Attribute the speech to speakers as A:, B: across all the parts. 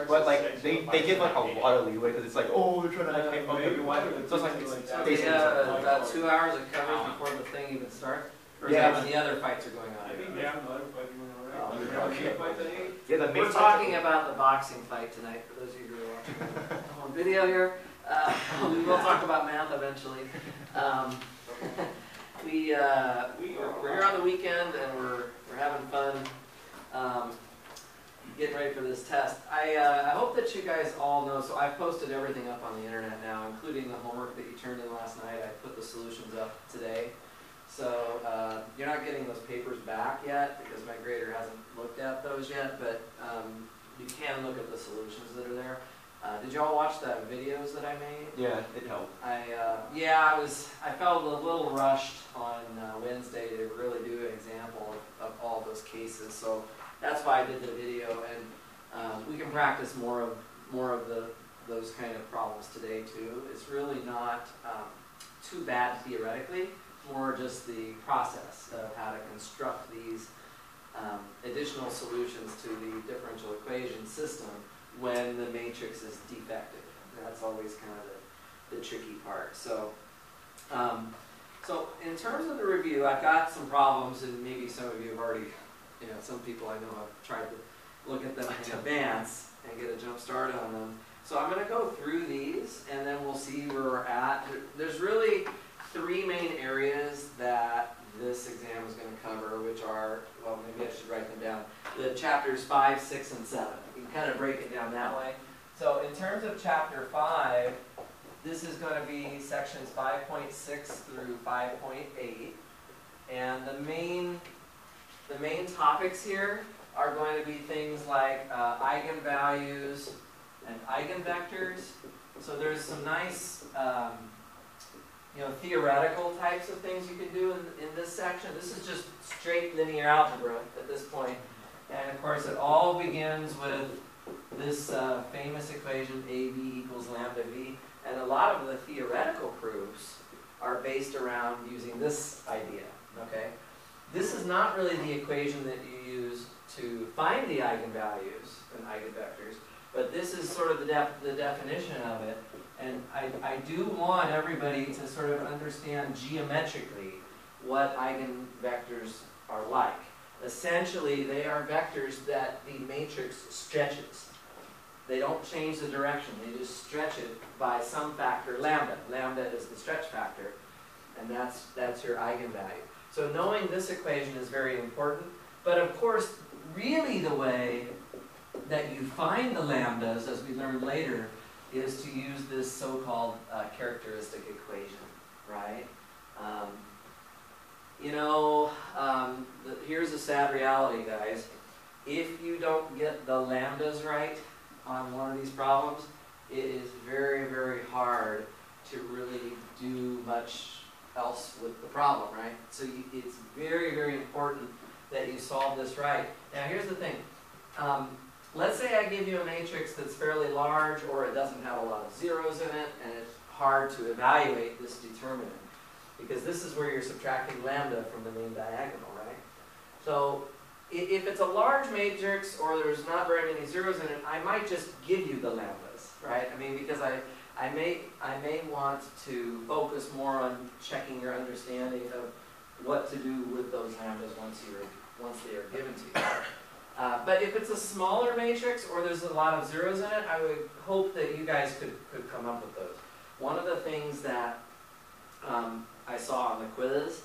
A: but like they give like a lot of leeway because it's like, oh, they're trying to like hype up everyone. So it's like
B: they have about 2 hours of coverage before the thing even starts. Or is that when the other fights are going on?
C: Yeah, the other fights are going on.
A: Okay. Yeah,
B: we're talking about the boxing fight tonight. For those of you who are watching on video here, we will talk about math eventually. We're here on the weekend and we're having fun getting ready for this test. I hope that you guys all know, so I've posted everything up on the internet now, including the homework that you turned in last night. I put the solutions up today. So you're not getting those papers back yet because my grader hasn't looked at those yet, but you can look at the solutions that are there. Did you all watch the videos that I made?
A: Yeah, it helped.
B: I felt a little rushed on Wednesday to really do an example of all those cases. So that's why I did the video, and we can practice more of those kind of problems today too. It's really not too bad theoretically, more just the process of how to construct these additional solutions to the differential equation system when the matrix is defective. That's always kind of the tricky part. So, so in terms of the review, I've got some problems, and maybe some of you have already, some people I know have tried to look at them in advance and get a jump start on them. So I'm going to go through these, and then we'll see where we're at. There's really 3 main areas that this exam is going to cover, which are, well, maybe I should write them down, the chapters 5, 6, and 7. You can kind of break it down that way. So in terms of chapter 5, this is going to be sections 5.6 through 5.8. And the main topics here are going to be things like eigenvalues and eigenvectors. So there's some nice theoretical types of things you can do in this section. This is just straight linear algebra at this point. And of course it all begins with this famous equation AB equals lambda V. And a lot of the theoretical proofs are based around using this idea. Okay? This is not really the equation that you use to find the eigenvalues and eigenvectors, but this is sort of the definition of it. And I do want everybody to sort of understand geometrically what eigenvectors are like. Essentially, they are vectors that the matrix stretches. They don't change the direction. They just stretch it by some factor, lambda. Lambda is the stretch factor, and that's your eigenvalue. So knowing this equation is very important. But of course, really the way that you find the lambdas, as we learned later, is to use this so-called characteristic equation, right? Here's a sad reality, guys. If you don't get the lambdas right on one of these problems, it is very, very hard to really do much else with the problem, right? So it's very, very important that you solve this right. Now, here's the thing. Let's say I give you a matrix that's fairly large, or it doesn't have a lot of zeros in it, and it's hard to evaluate this determinant, because this is where you're subtracting lambda from the main diagonal, right? So if it's a large matrix, or there's not very many zeros in it, I might just give you the lambdas, right? I mean, because I may want to focus more on checking your understanding of what to do with those lambdas once they are given to you. But if it's a smaller matrix or there's a lot of zeros in it, I would hope that you guys could come up with those. One of the things that I saw on the quiz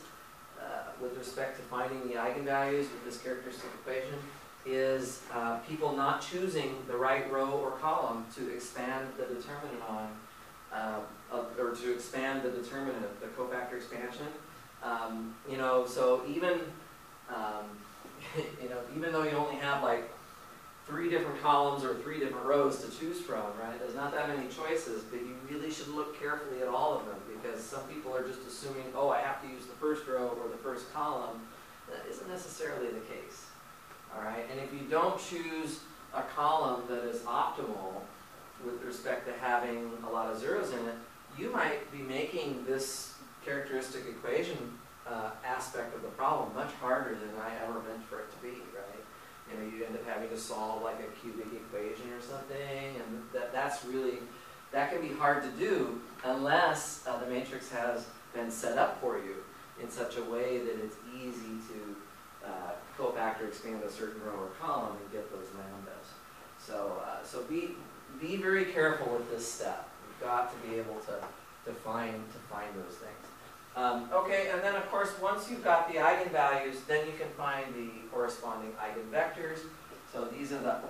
B: with respect to finding the eigenvalues with this characteristic equation is people not choosing the right row or column to expand the determinant on, or to expand the determinant, the cofactor expansion. So even even though you only have like 3 different columns or 3 different rows to choose from, right? There's not that many choices, but you really should look carefully at all of them, because some people are just assuming, oh, I have to use the first row or the first column. That isn't necessarily the case, all right? And if you don't choose a column that is optimal with respect to having a lot of zeros in it, you might be making this characteristic equation aspect of the problem much harder than I ever meant for it to be, right? You end up having to solve like a cubic equation or something, that can be hard to do unless the matrix has been set up for you in such a way that it's easy to cofactor expand a certain row or column and get those lambdas. So be very careful with this step. You've got to be able to find those things. Okay, and then of course once you've got the eigenvalues, then you can find the corresponding eigenvectors. So these are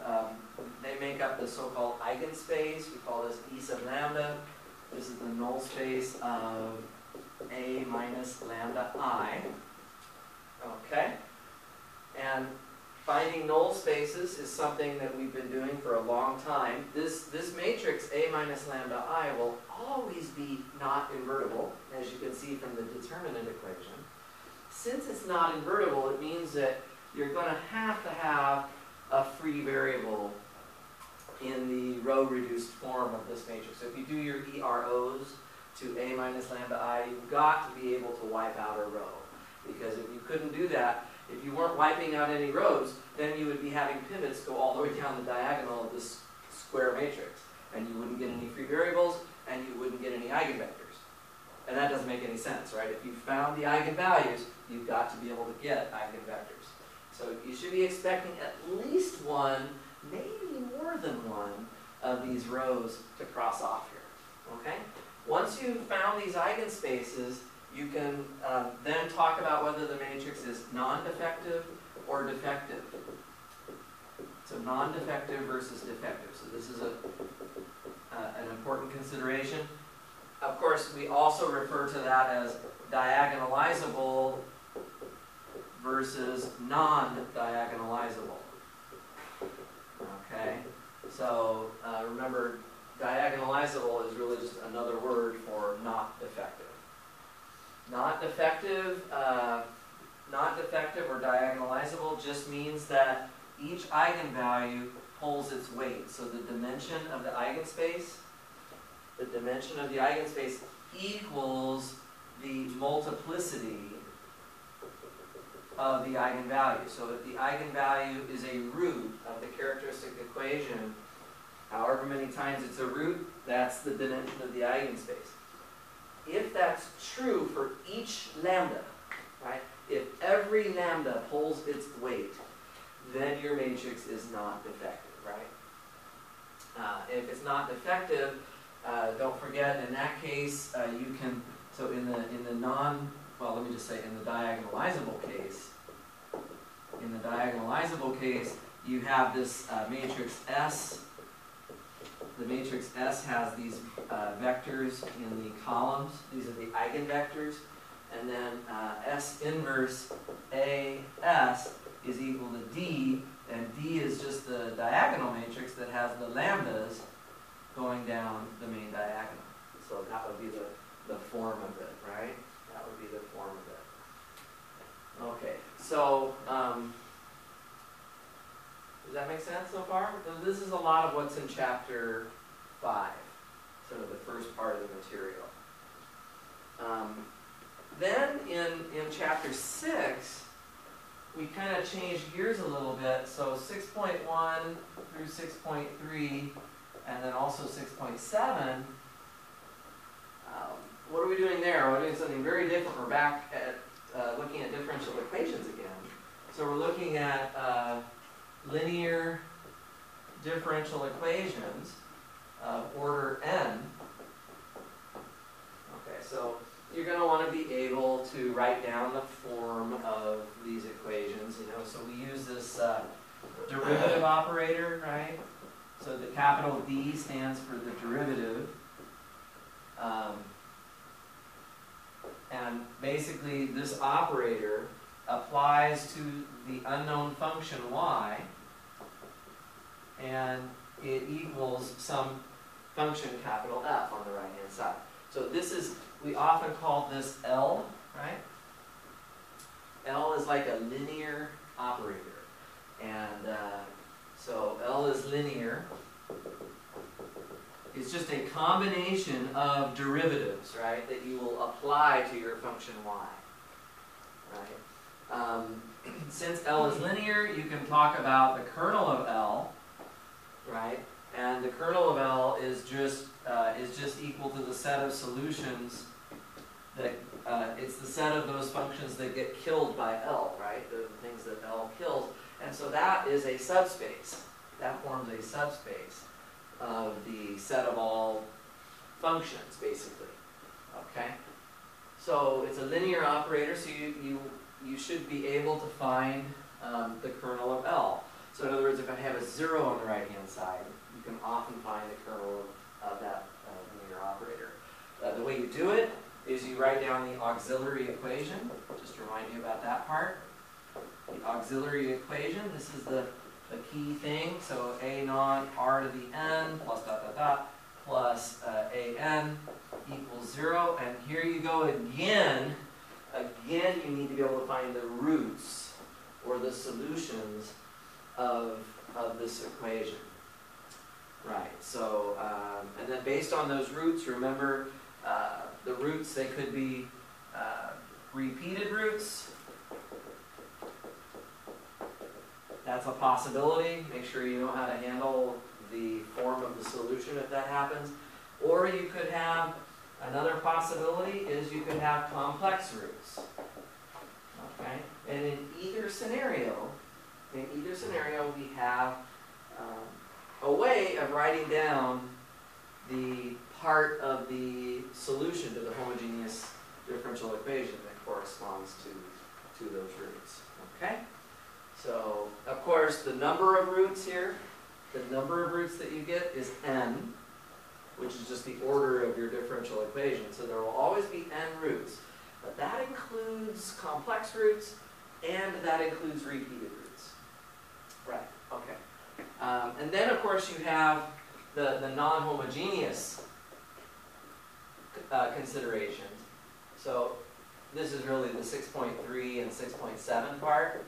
B: they make up the so-called eigenspace. We call this E sub lambda. This is the null space of A minus lambda I. Okay? And finding null spaces is something that we've been doing for a long time. This matrix A minus lambda I will always be not invertible, as you can see from the determinant equation. Since it's not invertible, it means that you're going to have a free variable in the row-reduced form of this matrix. So if you do your EROs to A minus lambda I, you've got to be able to wipe out a row. Because if you couldn't do that, if you weren't wiping out any rows, then you would be having pivots go all the way down the diagonal of this square matrix. And you wouldn't get any free variables, and you wouldn't get any eigenvectors. And that doesn't make any sense, right? If you found the eigenvalues, you've got to be able to get eigenvectors. So you should be expecting at least one, maybe more than one, of these rows to cross off here. Okay? Once you've found these eigenspaces, you can then talk about whether the matrix is non-defective or defective. So non-defective versus defective. So this is an important consideration. Of course, we also refer to that as diagonalizable versus non-diagonalizable. Okay? So remember, diagonalizable is really just another word for not defective. Not defective or diagonalizable just means that each eigenvalue holds its weight. So the dimension of the eigenspace equals the multiplicity of the eigenvalue. So if the eigenvalue is a root of the characteristic equation, however many times it's a root, that's the dimension of the eigenspace. If that's true for each lambda, right? If every lambda holds its weight, then your matrix is not defective, right? If it's not defective, don't forget in that case you can. So in the diagonalizable case, you have this matrix S. The matrix S has these vectors in the columns. These are the eigenvectors. And then S inverse AS is equal to D. And D is just the diagonal matrix that has the lambdas going down the main diagonal. So that would be the form of it, right? That would be the form of it. Okay, so does that make sense so far? So this is a lot of what's in chapter 5, sort of the first part of the material. Then in chapter 6, we kind of changed gears a little bit. So 6.1 through 6.3, and then also 6.7. What are we doing there? We're doing something very different. We're back at looking at differential equations again. So we're looking at linear differential equations of order n. Okay, so you're going to want to be able to write down the form of these equations. So we use this derivative operator, right? So the capital D stands for the derivative. And basically this operator applies to the unknown function y, and it equals some function capital F on the right hand side. So this is, we often call this L, right? L is like a linear operator. And so L is linear. It's just a combination of derivatives, right, that you will apply to your function y, right? Since L is linear, you can talk about the kernel of L, right? And the kernel of L is just equal to the set of solutions that it's the set of those functions that get killed by L, right? The things that L kills, and so that is a subspace. That forms a subspace of the set of all functions, basically. Okay. So it's a linear operator, so you should be able to find the kernel of L. So in other words, if I have a 0 on the right-hand side, you can often find the kernel of that linear operator. The way you do it is you write down the auxiliary equation, just to remind you about that part. The auxiliary equation, this is the key thing, so a naught r to the n plus dot dot dot plus an equals 0, and here you go again. Again, you need to be able to find the roots or the solutions of this equation. Right, so, and then based on those roots, remember the roots, they could be repeated roots. That's a possibility. Make sure you know how to handle the form of the solution if that happens. Or you could have, another possibility is you could have complex roots. Okay? And in either scenario we have a way of writing down the part of the solution to the homogeneous differential equation that corresponds to those roots. Okay? So, of course, the number of roots here, the number of roots that you get is n, which is just the order of your differential equation. So there will always be n roots. But that includes complex roots, and that includes repeated roots. Right, okay. And then, of course, you have the non-homogeneous considerations. So this is really the 6.3 and 6.7 part.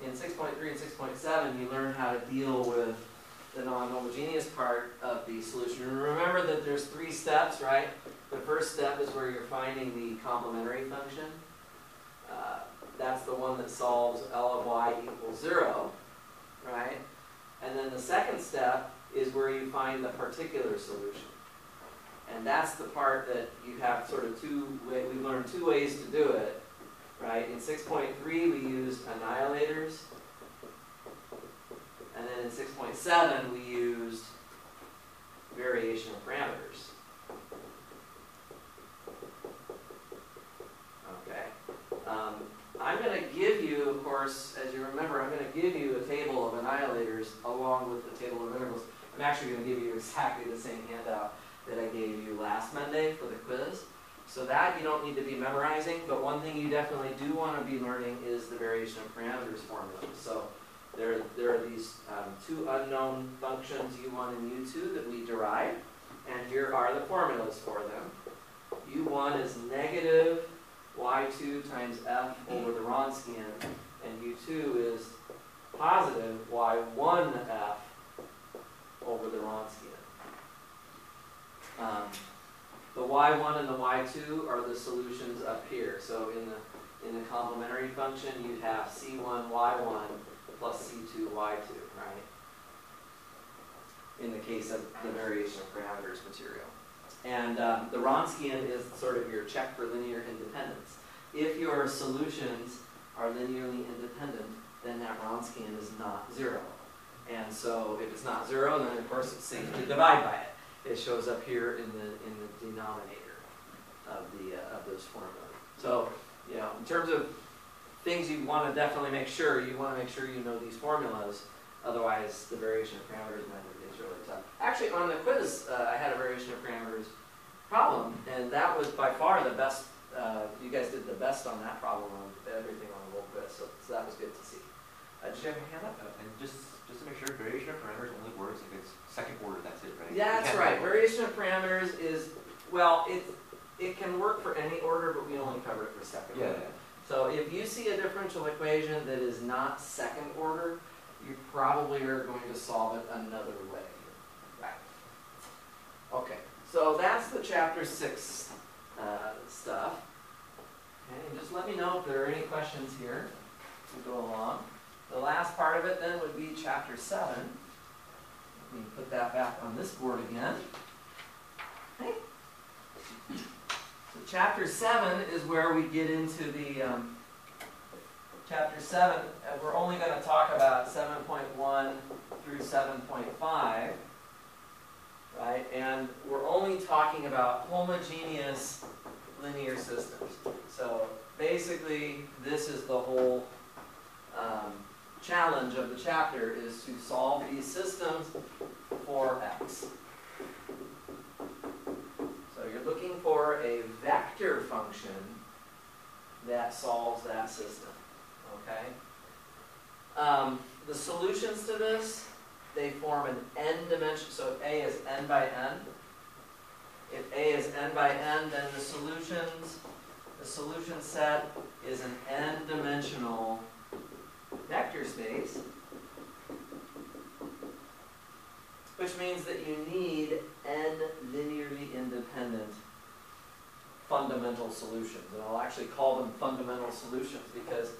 B: In 6.3 and 6.7, you learn how to deal with the non-homogeneous part of the solution. And remember that there's 3 steps, right? The first step is where you're finding the complementary function. That's the one that solves L of y equals 0, right? And then the second step is where you find the particular solution. And that's the part that you have sort of we learned 2 ways to do it, right? In 6.3, we used annihilators. And then in 6.7, we used variation of parameters. Okay. I'm going to give you, of course, as you remember, I'm going to give you a table of annihilators along with the table of integrals. I'm actually going to give you exactly the same handout that I gave you last Monday for the quiz. So that you don't need to be memorizing, but one thing you definitely do want to be learning is the variation of parameters formula. So there are these 2 unknown functions, u1 and u2, that we derive, and here are the formulas for them. u1 is negative y2 times f over the Wronskian, and u2 is positive y1 f over the Wronskian. The y1 and the y2 are the solutions up here. So in the complementary function, you'd have c1 y1 plus c2 y2, right? In the case of the variation of parameters material. And the Wronskian is sort of your check for linear independence. If your solutions are linearly independent, then that Wronskian is not 0. And so if it's not 0, then of course it's safe to divide by it. It shows up here in the denominator of those formulas. So, you know, in terms of things you want to definitely make sure, you know these formulas. Otherwise, the variation of parameters method is really tough. Actually, on the quiz, I had a variation of parameters problem, and that was by far the best. You guys did the best on that problem on everything on the whole quiz, so that was good to see. Did you have a hand up?
A: And just to make sure, variation of parameters only works if it's second order, that's it, right?
B: Yeah, that's right. Variation of parameters is, well, it can work for any order, but we only cover it for second order.
A: Yeah.
B: So if you see a differential equation that is not second order, you probably are going to solve it another way. Right. Okay, so that's the chapter 6 stuff. Okay, and just let me know if there are any questions here to go along. The last part of it then would be chapter 7. Let me put that back on this board again. So chapter 7 is where we get into the, chapter 7, we're only going to talk about 7.1 through 7.5, right? And we're only talking about homogeneous linear systems. So basically, this is the whole challenge of the chapter, is to solve these systems for x. So you're looking for a vector function that solves that system. Okay? The solutions to this, they form an n dimension. So if A is n by n, if A is n by n, then the solution set is an n-dimensional vector space, which means that you need n linearly independent fundamental solutions. And I'll actually call them fundamental solutions because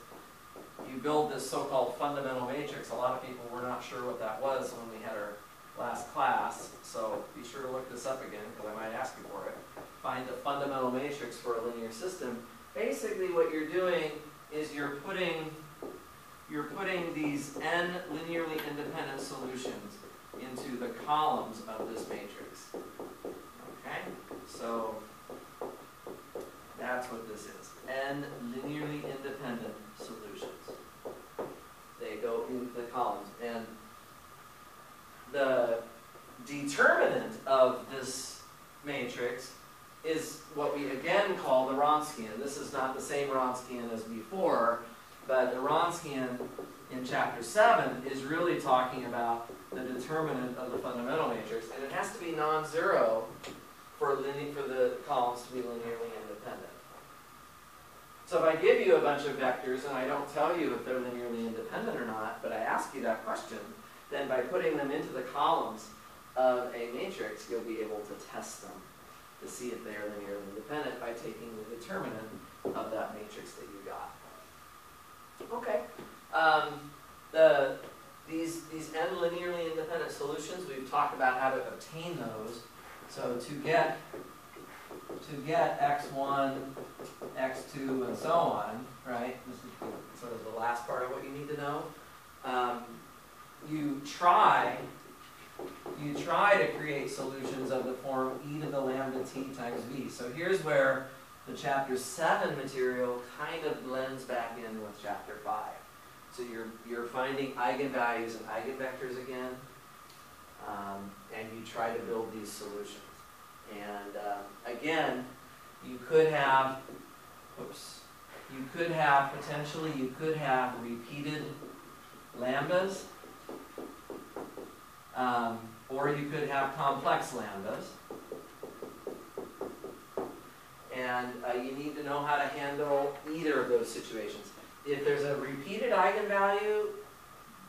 B: you build this so-called fundamental matrix. A lot of people were not sure what that was when we had our last class, so be sure to look this up again because I might ask you for it. Find the fundamental matrix for a linear system. Basically what you're doing is you're putting these n linearly independent solutions into the columns of this matrix. Okay? So that's what this is. N linearly independent solutions. They go into the columns. And the determinant of this matrix is what we again call the Wronskian. This is not the same Wronskian as before, but the Wronskian in chapter 7 is really talking about the determinant of the fundamental matrix, and it has to be non-zero for the columns to be linearly independent. So if I give you a bunch of vectors and I don't tell you if they're linearly independent or not, but I ask you that question, then by putting them into the columns of a matrix, you'll be able to test them to see if they are linearly independent by taking the determinant of that matrix that you got. Okay. These n linearly independent solutions, we've talked about how to obtain those. So to get x1, x2, and so on, right? This is sort of the last part of what you need to know. You try to create solutions of the form e to the lambda t times v. So here's where the chapter 7 material kind of blends back in with chapter 5. So you're finding eigenvalues and eigenvectors again, and you try to build these solutions. And again, you could have potentially repeated lambdas, or you could have complex lambdas. And you need to know how to handle either of those situations. If there's a repeated eigenvalue,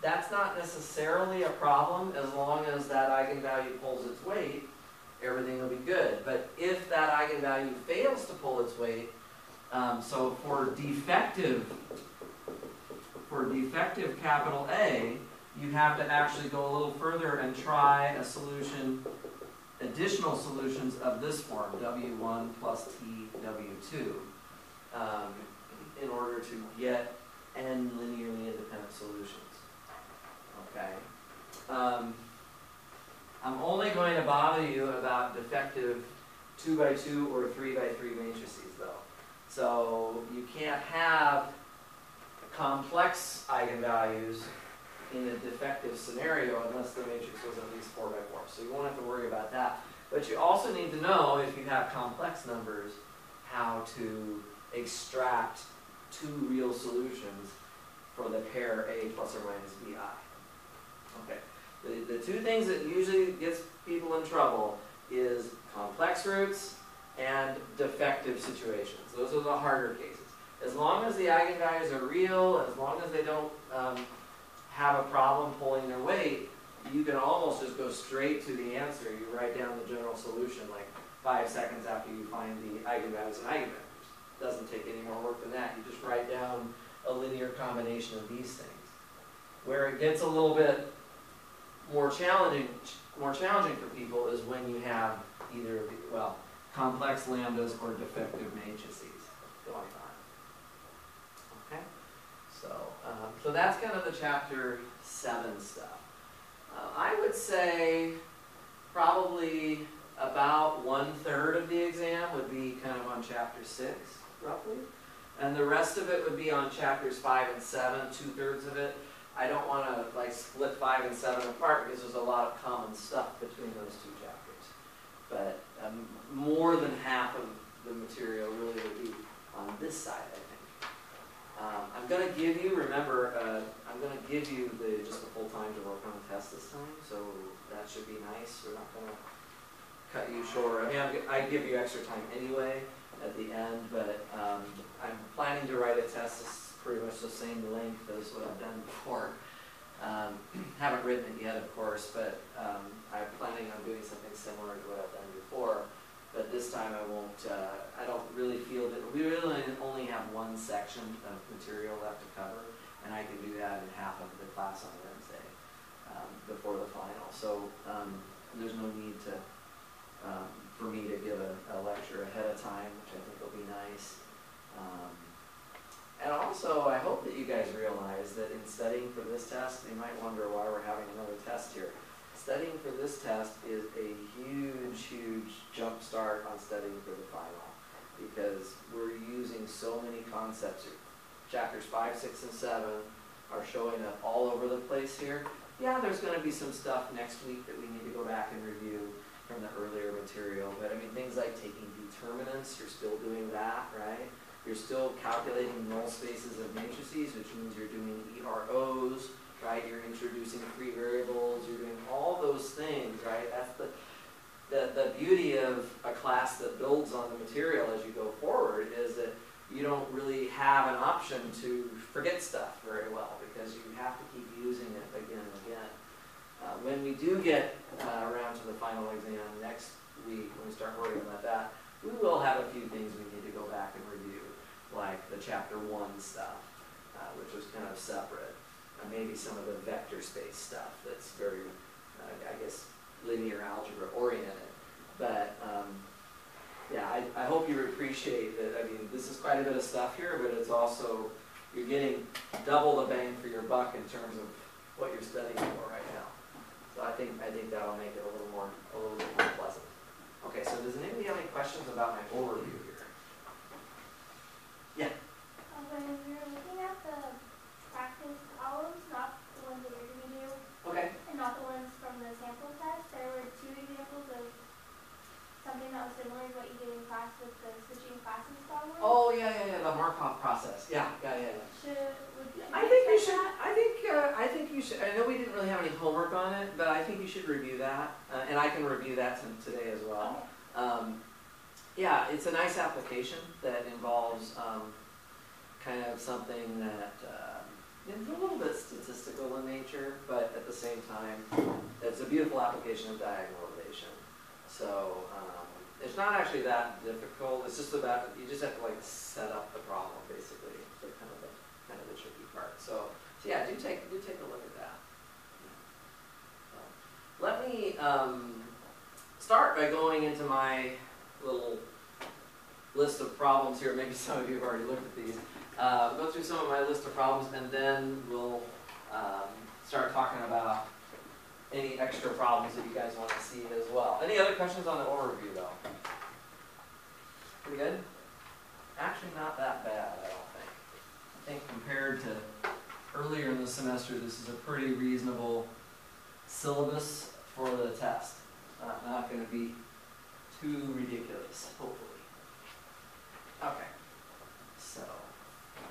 B: that's not necessarily a problem as long as that eigenvalue pulls its weight. Everything will be good. But if that eigenvalue fails to pull its weight, so for defective capital A, you have to actually go a little further and try a solution, additional solutions of this form, W1 plus T W2, in order to get n linearly independent solutions. Okay. I'm only going to bother you about defective 2 by 2 or 3 by 3 matrices, though. So you can't have complex eigenvalues in a defective scenario unless the matrix was at least 4 by 4. So you won't have to worry about that. But you also need to know, if you have complex numbers, how to extract two real solutions for the pair A plus or minus BI. Okay. The two things that usually gets people in trouble is complex roots and defective situations. Those are the harder cases. As long as the eigenvalues are real, as long as they don't have a problem pulling their weight, you can almost just go straight to the answer. You write down the general solution like 5 seconds after you find the eigenvalues and eigenvectors. It doesn't take any more work than that. You just write down a linear combination of these things. Where it gets a little bit more challenging for people is when you have either, well, complex lambdas or defective matrices going on. Okay, so that's kind of the chapter 7 stuff. I would say probably about 1/3 of the exam would be kind of on chapter 6, roughly. And the rest of it would be on chapters 5 and 7, 2/3 of it. I don't want to like split 5 and 7 apart because there's a lot of common stuff between those 2 chapters. But more than half of the material really would be on this side, I think. I'm going to give you, remember, I'm going to give you just the full time to work on the test this time, so that should be nice. We're not going to cut you short. I mean, I give you extra time anyway at the end, but I'm planning to write a test that's pretty much the same length as what I've done before. Haven't written it yet, of course, but I'm planning on doing something similar to what I've done before. But this time I won't, I don't really feel that, we really only have one section of material left to cover, and I can do that in half of the class on Wednesday before the final. So there's no need to, for me to give a lecture ahead of time, which I think will be nice. And also, I hope that you guys realize that in studying for this test, you might wonder why we're having another test here. Studying for this test is a huge, huge jump start on studying for the final, because we're using so many concepts. Chapters 5, 6, and 7 are showing up all over the place here. Yeah, there's going to be some stuff next week that we need to go back and review from the earlier material, but I mean, things like taking determinants, you're still doing that, right? You're still calculating null spaces of matrices, which means you're doing EROs, right? You're introducing free variables, you're doing all those things, right? That's the beauty of a class that builds on the material as you go forward, is that you don't really have an option to forget stuff very well, because you have to keep using it again and again. When we do get around to the final exam next week, when we start working on that, we will have a few things we need to go back and review, like the chapter 1 stuff, which was kind of separate. Maybe some of the vector space stuff that's very, I guess, linear algebra oriented. But yeah, I hope you appreciate that. I mean, this is quite a bit of stuff here, but it's also, you're getting double the bang for your buck in terms of what you're studying for right now. So I think that'll make it a little bit more pleasant. Okay, so does anybody have any questions about my overview here? Yeah.
D: When you're looking at the practice problems, not the ones that you're going to do,
B: Okay.
D: and not the ones from the sample test, there were 2 examples of something that was similar to what you did in class with the switching classes problem.
B: Oh yeah, the Markov process. Yeah. I think you should. I know we didn't really have any homework on it, but I think you should review that, and I can review that today as well.
D: Okay.
B: Yeah, it's a nice application that involves kind of something that is a little bit statistical in nature, but at the same time, it's a beautiful application of diagonalization. So it's not actually that difficult. It's just about, you just have to like set up the problem basically. So kind of the tricky part. So yeah, do take a look at that. So, let me start by going into my little list of problems here. Maybe some of you have already looked at these. Go through some of my list of problems, and then we'll start talking about any extra problems that you guys want to see as well. Any other questions on the overview, though? Pretty good? Actually, not that bad, I don't think. I think compared to earlier in the semester, this is a pretty reasonable syllabus for the test. Not going to be too ridiculous, hopefully. Okay, so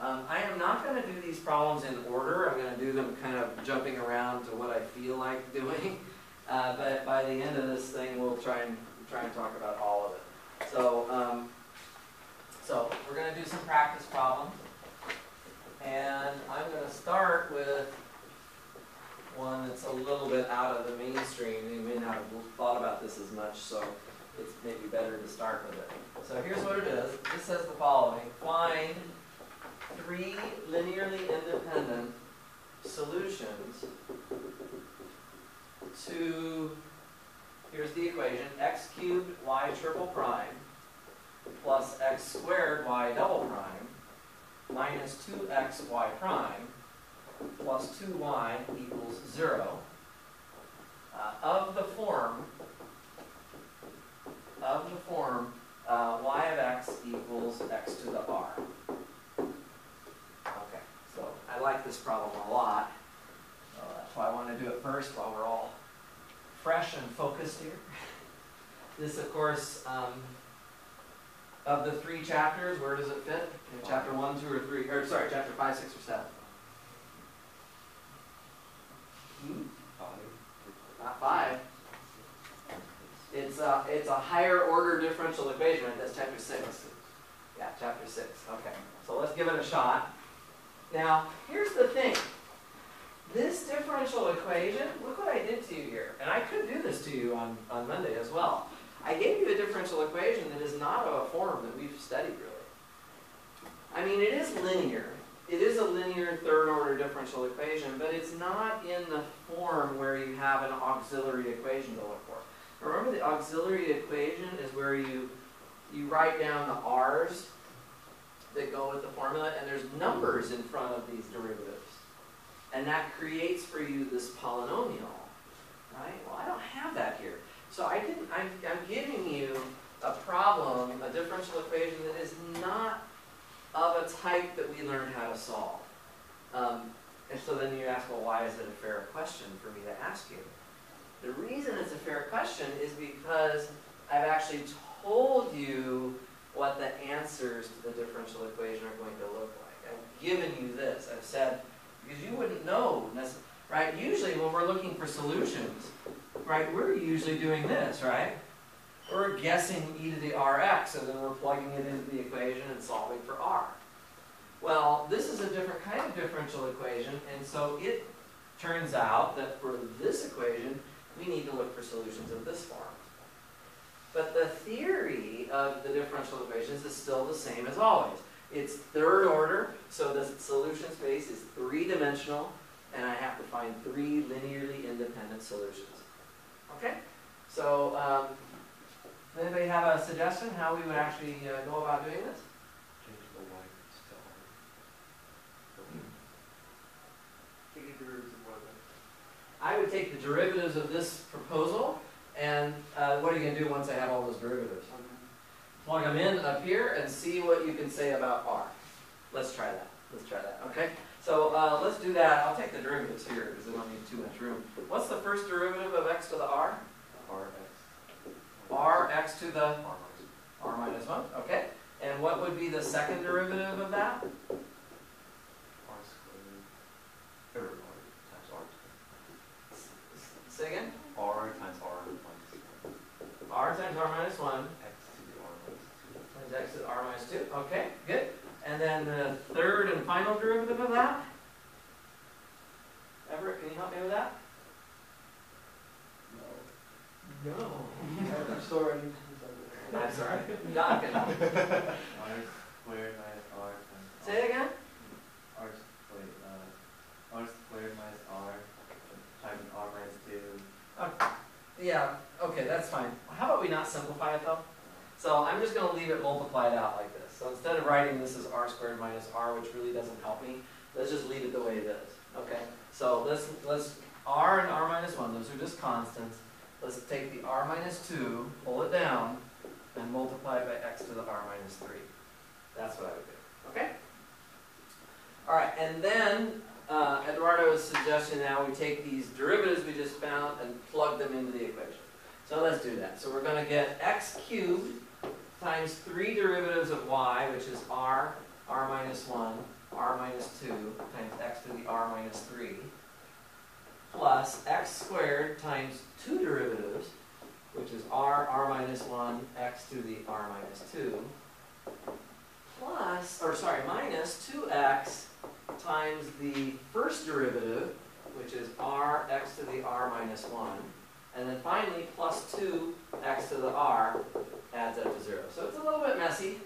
B: I am not going to do these problems in order. I'm going to do them kind of jumping around to what I feel like doing. But by the end of this thing, we'll try and talk about all of it. So, so we're going to do some practice problems, and I'm going to start with one that's a little bit out of the mainstream. You may not have thought about this as much, so it's maybe better to start with it. So here's what it is. It says the following: find 3 linearly independent solutions to, here's the equation, x cubed y triple prime plus x squared y double prime minus 2xy prime plus 2y equals 0 of the form y of x equals x to the r. Okay, so I like this problem a lot. So that's why I want to do it first while we're all fresh and focused here. This, of course, of the 3 chapters, where does it fit? In chapter 1, 2, or 3? Or sorry, chapter 5, 6, or 7? Not 5. It's a higher order differential equation. That's chapter 6. Yeah, chapter 6. Okay, so let's give it a shot. Now, here's the thing. This differential equation, look what I did to you here. And I could do this to you on Monday as well. I gave you a differential equation that is not of a form that we've studied really. I mean, it is linear. It is a linear third order differential equation, but it's not in the form where you have an auxiliary equation to look for. Remember, the auxiliary equation is where you write down the r's that go with the formula, and there's numbers in front of these derivatives. And that creates for you this polynomial, right? Well, I don't have that here. So I'm giving you a problem, a differential equation that is not of a type that we learned how to solve. And so then you ask, well, why is it a fair question for me to ask you? The reason it's a fair question is because I've actually told you what the answers to the differential equation are going to look like. I've given you this. I've said, because you wouldn't know, right? Usually when we're looking for solutions, right, we're usually doing this, right? We're guessing e to the rx, and then we're plugging it into the equation and solving for r. Well, this is a different kind of differential equation, and so it turns out that for this equation, we need to look for solutions of this form. But the theory of the differential equations is still the same as always. It's third order, so the solution space is 3-dimensional, and I have to find 3 linearly independent solutions. Okay? So, does anybody have a suggestion how we would actually go about doing this?
A: Change the y to r. Take the derivatives of what then?
B: I would take the derivatives of this proposal, and what are you going to do once I have all those derivatives? Plug them in up here and see what you can say about r. Let's try that. Let's try that, okay? So let's do that. I'll take the derivatives here because I don't need too much room. What's the first derivative of x to the r? Rx to the r minus 1, okay. And what would be the second derivative of that?
A: R squared. Or times r squared.
B: Say again?
A: R times r minus 1.
B: R times r minus 1.
A: X to the r minus 2.
B: Times x to the r minus 2. Okay, good. And then the third and final derivative of that? Everett, can you help me with that? No.
C: I'm sorry.
B: I'm sorry. Not gonna.
E: R squared minus r times
B: Say it again?
E: r squared minus r times r minus 2.
B: Yeah, okay, that's fine. How about we not simplify it though? So I'm just going to leave it multiplied out like this. So instead of writing this as r squared minus r, which really doesn't help me, let's just leave it the way it is. Okay? So let's r and r minus 1, those are just constants. Let's take the r minus 2, pull it down, and multiply it by x to the r minus 3. That's what I would do. Okay? All right, and then Eduardo's suggestion now, we take these derivatives we just found and plug them into the equation. So let's do that. So we're going to get x cubed times 3 derivatives of y, which is r minus 1, r minus 2, times x to the r minus 3, plus x squared times 2 derivatives, which is r minus 1, x to the r minus 2, minus 2x times the first derivative, which is r x to the r minus 1, and then finally plus 2 x to the r adds up to 0. So it's a little bit messy.